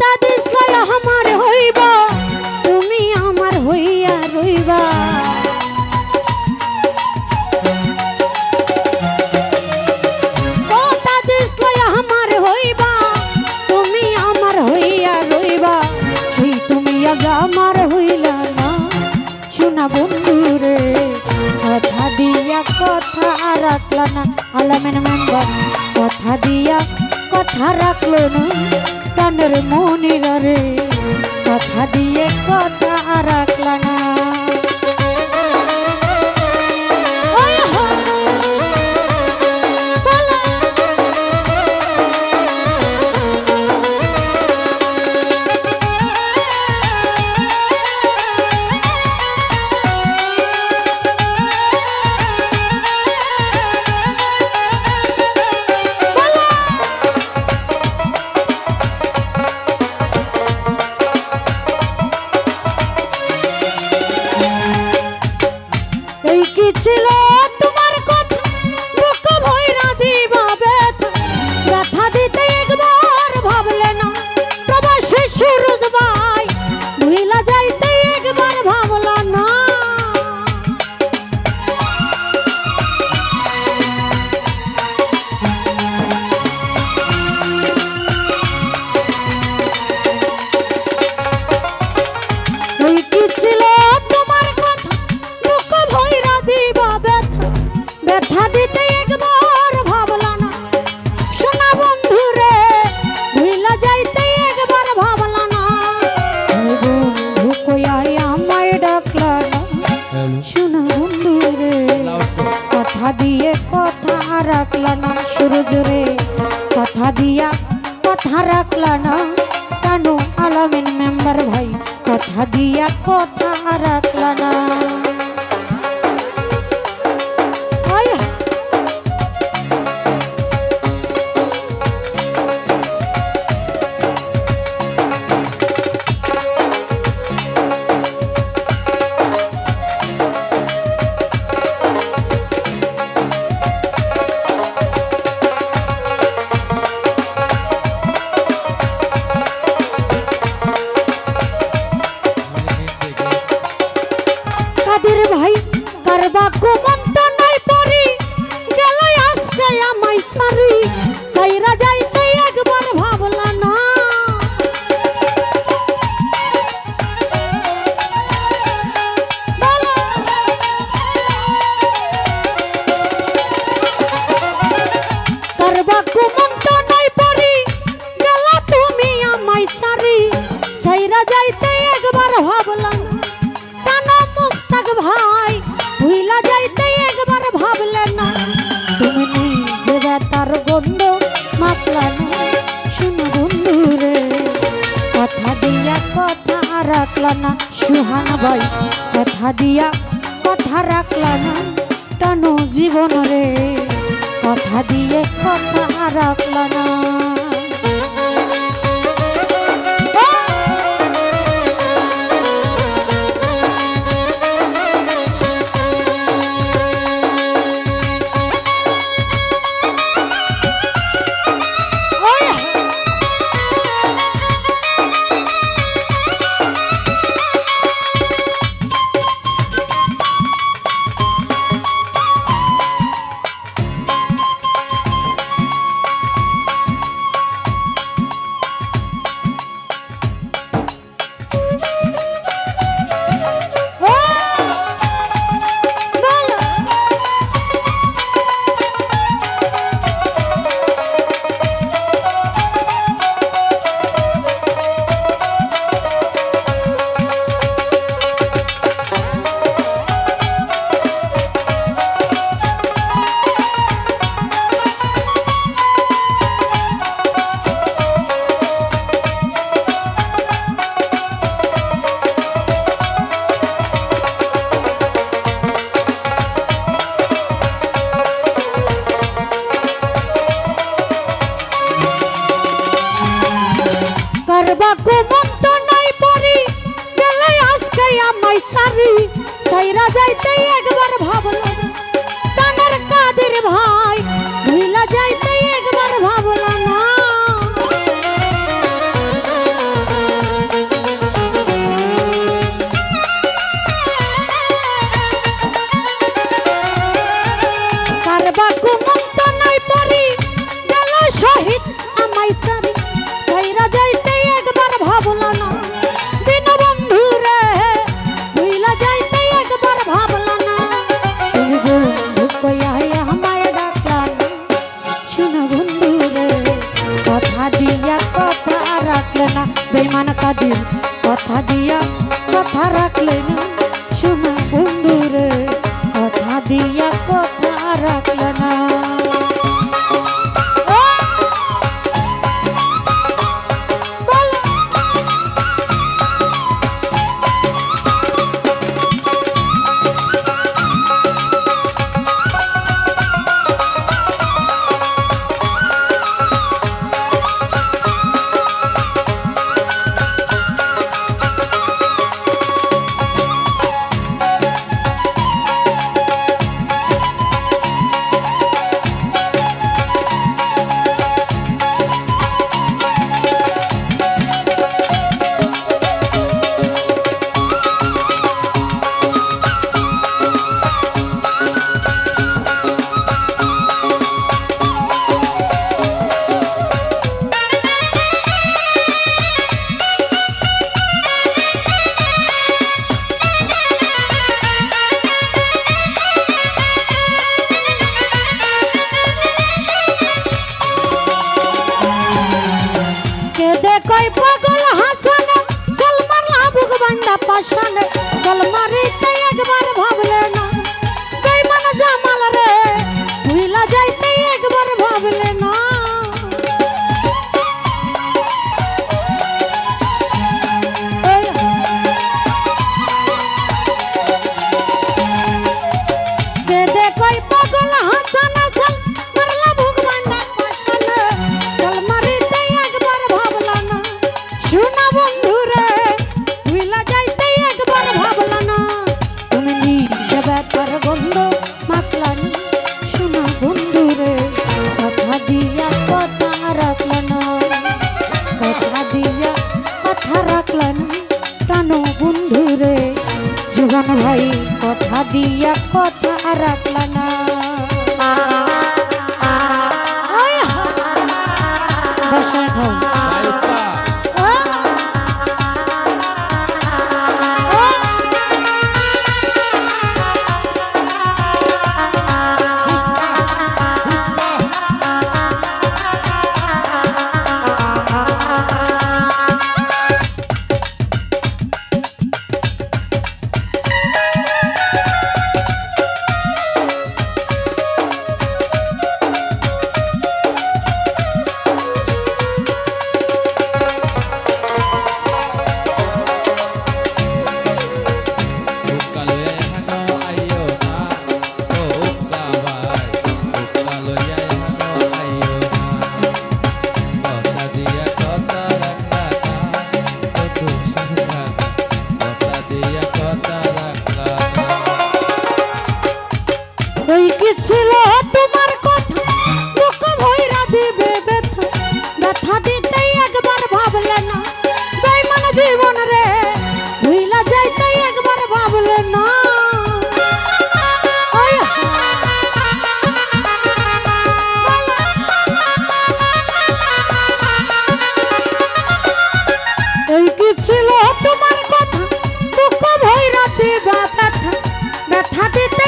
কথা দিছলাই আমার হইবা তুমি আমার হইয়া রইবা কথা দিছলাই আমার হইবা তুমি আমার হইয়া রইবা সেই তুমি আজ আমার হইলা না শোনা বন্ধু রে কথা দিয়া কথা রাখলা না আলামিন মেম্বার কথা দিয়া কথা রাখলো না প্রাণের মনির রে কথা দিয়ে কথা রাখলা না কথা দিয়ে কথা রাখলা না সুরজ রে কথা দিয়া কথা রাখলা না কানু আলামিন মেম্বার ভাই কথা দিয়া কথা রাখলা না सुहाना भाई कथा दिया कथा रखला ना टानो जीवन रे कथा दिए कथा रखला ना রাখলে না বেঈমান কাদির কথা দিয়া কথা রাখলে না শোনা বন্ধু রে কথা দিয়া কথা রাখলে না ভাই কথা দিয়া কথা রাখলা না ব্যথা দিতে